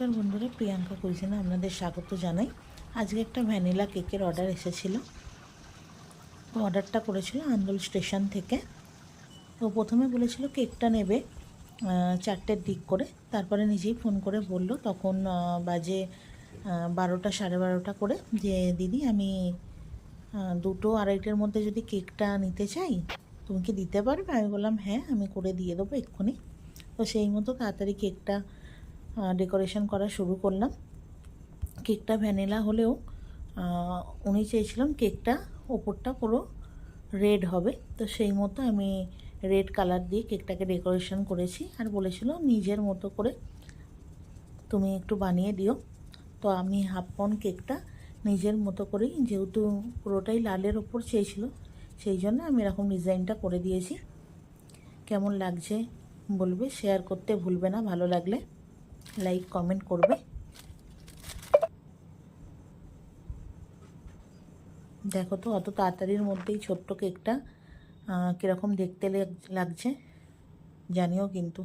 নমস্কার বন্ধুরা, প্রিয়াঙ্কা কুইজিনে আপনাদের স্বাগত জানাই। আজকে একটা ভ্যানিলা কেকের অর্ডার এসেছিল। তো অর্ডারটা করেছিল আন্দোল স্টেশন থেকে। তো প্রথমে বলেছিল কেকটা নেবে 4টের দিক করে, তারপরে নিজেই ফোন করে বলল, তখন বাজে 12টা 12:30 করে, যে দিদি আমি 2টো 2:30-এর মধ্যে যদি কেকটা নিতে চাই তুমি কি দিতে পারবে? আমি বললাম হ্যাঁ, আমি করে দিয়ে দেবো এক্ষুনি। তো সেই মতো তাড়াতাড়ি কেকটা ডেকোরেশন করা শুরু করলাম। কেকটা ভ্যানিলা হলেও উনি চেয়েছিলাম কেকটা ওপরটা পুরো রেড হবে, তো সেই মতো আমি রেড কালার দিয়ে কেকটাকে ডেকোরেশন করেছি। আর বলেছিল নিজের মতো করে তুমি একটু বানিয়ে দিও। তো আমি হাফ পাউন্ড কেকটা নিজের মতো করেই, যেহেতু পুরোটাই লালের ওপর চেয়েছিল, সেই জন্য আমি এরকম ডিজাইনটা করে দিয়েছি। কেমন লাগছে বলবে, শেয়ার করতে ভুলবে না, ভালো লাগলে লাইক কমেন্ট করবে। দেখো তো অত তাড়াতাড়ির মধ্যেই ছোট্ট কেকটা কীরকম দেখতে লাগছে জানিও কিন্তু।